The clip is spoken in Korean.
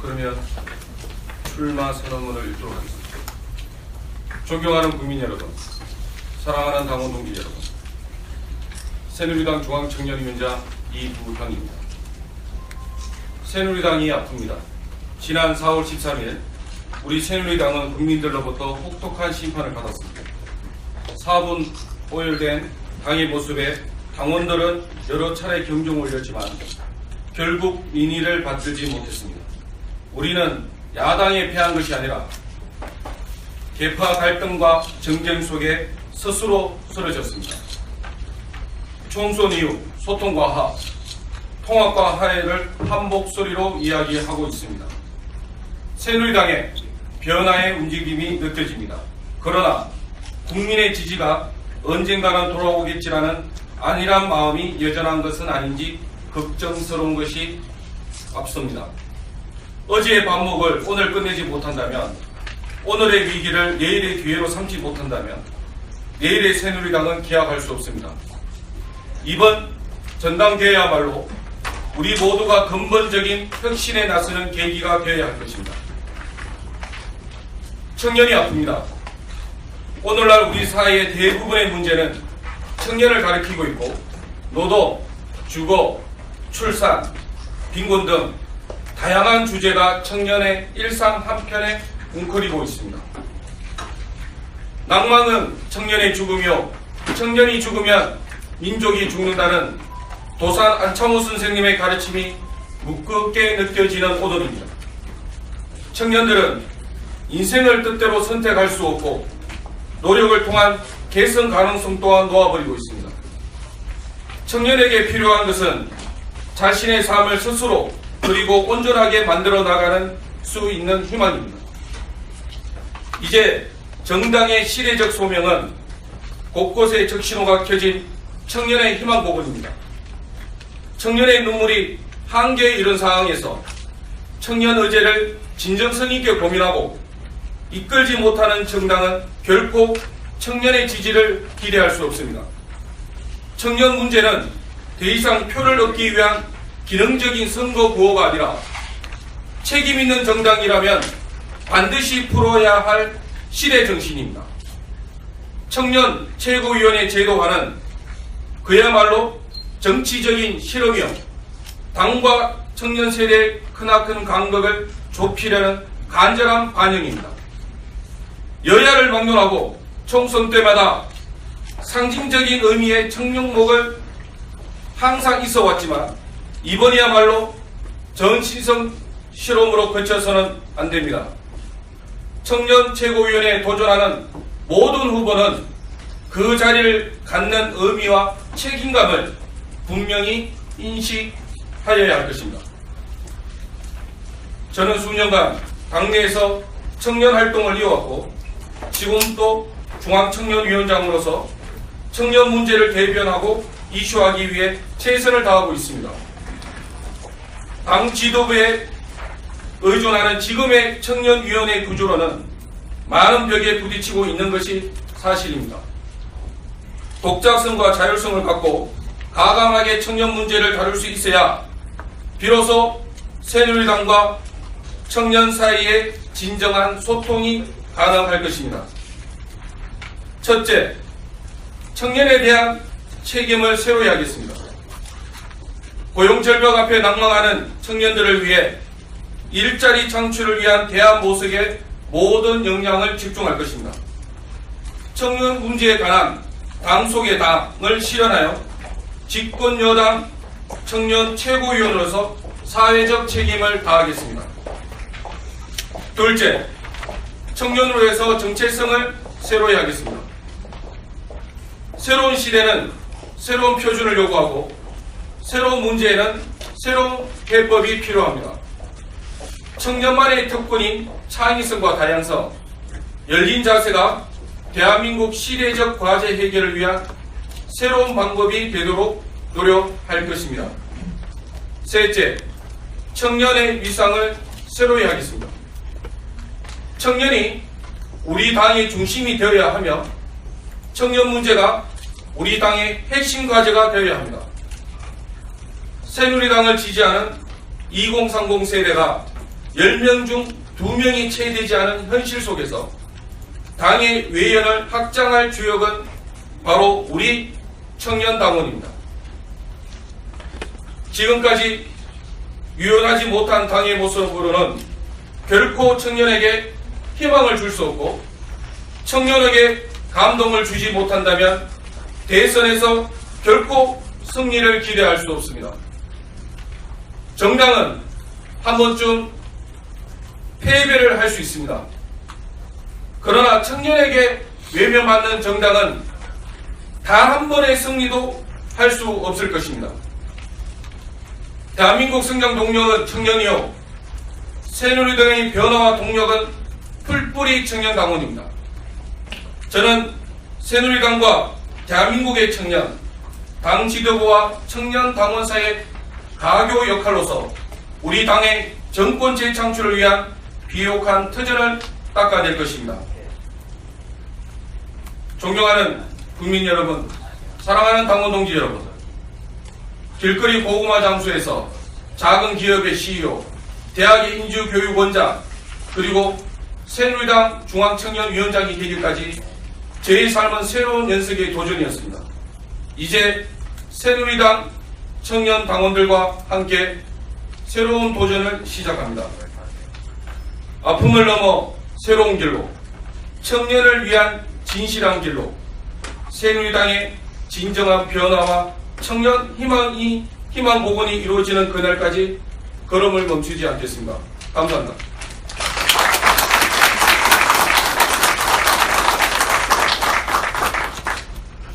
그러면 출마 선언문을 읽도록 하겠습니다. 존경하는 국민 여러분, 사랑하는 당원 동지 여러분, 새누리당 중앙청년위원장 이부형입니다. 새누리당이 아픕니다. 지난 4월 13일 우리 새누리당은 국민들로부터 혹독한 심판을 받았습니다. 4분 오열된 당의 모습에 당원들은 여러 차례 경종을 울렸지만 결국 민의를 받들지 못했습니다. 우리는 야당에 패한 것이 아니라 계파 갈등과 정쟁 속에 스스로 쓰러졌습니다. 총선 이후 소통과 화합, 통합과 화해를 한 목소리로 이야기하고 있습니다. 새누리당의 변화의 움직임이 느껴집니다. 그러나 국민의 지지가 언젠가는 돌아오겠지라는 안일한 마음이 여전한 것은 아닌지 걱정스러운 것이 앞섭니다. 어제의 반목을 오늘 끝내지 못한다면, 오늘의 위기를 내일의 기회로 삼지 못한다면 내일의 새누리당은 기약할 수 없습니다. 이번 전당대회야말로 우리 모두가 근본적인 혁신에 나서는 계기가 되어야 할 것입니다. 청년이 아픕니다. 오늘날 우리 사회의 대부분의 문제는 청년을 가리키고 있고, 노동, 주거, 출산, 빈곤 등 다양한 주제가 청년의 일상 한편에 웅크리고 있습니다. 낭만은 청년의 죽음이요, 청년이 죽으면 민족이 죽는다는 도산 안창호 선생님의 가르침이 무겁게 느껴지는 오늘입니다. 청년들은 인생을 뜻대로 선택할 수 없고 노력을 통한 개선 가능성 또한 놓아버리고 있습니다. 청년에게 필요한 것은 자신의 삶을 스스로 그리고 온전하게 만들어 나가는 수 있는 희망입니다. 이제 정당의 시대적 소명은 곳곳에 적신호가 켜진 청년의 희망 고문입니다. 청년의 눈물이 한계에 이른 상황에서 청년 의제를 진정성 있게 고민하고 이끌지 못하는 정당은 결코 청년의 지지를 기대할 수 없습니다. 청년 문제는 더 이상 표를 얻기 위한 기능적인 선거 구호가 아니라 책임 있는 정당이라면 반드시 풀어야 할 시대 정신입니다. 청년 최고위원회 제도화는 그야말로 정치적인 실험이요, 당과 청년 세대의 크나큰 간극을 좁히려는 간절한 반영입니다. 여야를 막론하고 총선 때마다 상징적인 의미의 청룡목을 항상 있어 왔지만 이번이야말로 전신성 실험으로 거쳐서는 안 됩니다. 청년 최고위원회에 도전하는 모든 후보는 그 자리를 갖는 의미와 책임감을 분명히 인식하여야 할 것입니다. 저는 수년간 당내에서 청년 활동을 이어왔고 지금도 중앙청년위원장으로서 청년 문제를 대변하고 이슈하기 위해 최선을 다하고 있습니다. 당 지도부에 의존하는 지금의 청년위원회 구조로는 많은 벽에 부딪히고 있는 것이 사실입니다. 독자성과 자율성을 갖고 가감하게 청년 문제를 다룰 수 있어야 비로소 새누리당과 청년 사이에 진정한 소통이 가능할 것입니다. 첫째, 청년에 대한 책임을 새로 해야겠습니다. 고용 절벽 앞에 낙망하는 청년들을 위해 일자리 창출을 위한 대안 모색에 모든 역량을 집중할 것입니다. 청년 문제에 관한 당 속의 당을 실현하여 집권 여당 청년 최고위원으로서 사회적 책임을 다하겠습니다. 둘째, 청년으로 해서 정체성을 새로 해야겠습니다. 새로운 시대는 새로운 표준을 요구하고 새로운 문제에는 새로운 해법이 필요합니다. 청년만의 특권인 창의성과 다양성, 열린 자세가 대한민국 시대적 과제 해결을 위한 새로운 방법이 되도록 노력할 것입니다. 셋째, 청년의 위상을 새로 해야겠습니다. 청년이 우리 당의 중심이 되어야 하며 청년 문제가 우리 당의 핵심 과제가 되어야 합니다. 새누리당을 지지하는 2030 세대가 10명 중 2명이 채되지 않은 현실 속에서 당의 외연을 확장할 주역은 바로 우리 청년당원입니다. 지금까지 유연하지 못한 당의 모습으로는 결코 청년에게 희망을 줄 수 없고, 청년에게 감동을 주지 못한다면 대선에서 결코 승리를 기대할 수 없습니다. 정당은 한 번쯤 패배를 할 수 있습니다. 그러나 청년에게 외면받는 정당은 단 한 번의 승리도 할 수 없을 것입니다. 대한민국 성장 동력은 청년이요, 새누리당의 변화와 동력은 풀뿌리 청년당원입니다. 저는 새누리당과 대한민국의 청년, 당 지도부와 청년 당원사의 가교 역할로서 우리 당의 정권 재창출을 위한 비옥한 터전을 닦아낼 것입니다. 존경하는 국민 여러분, 사랑하는 당원 동지 여러분, 길거리 고구마 장수에서 작은 기업의 CEO, 대학의 인주교육원장, 그리고 새누리당 중앙청년위원장이 되기까지 제 삶은 새로운 연습의 도전이었습니다. 이제 새누리당 청년 당원들과 함께 새로운 도전을 시작합니다. 아픔을 넘어 새로운 길로, 청년을 위한 진실한 길로, 새누리당의 진정한 변화와 청년 희망 복원이 이루어지는 그날까지 걸음을 멈추지 않겠습니다. 감사합니다.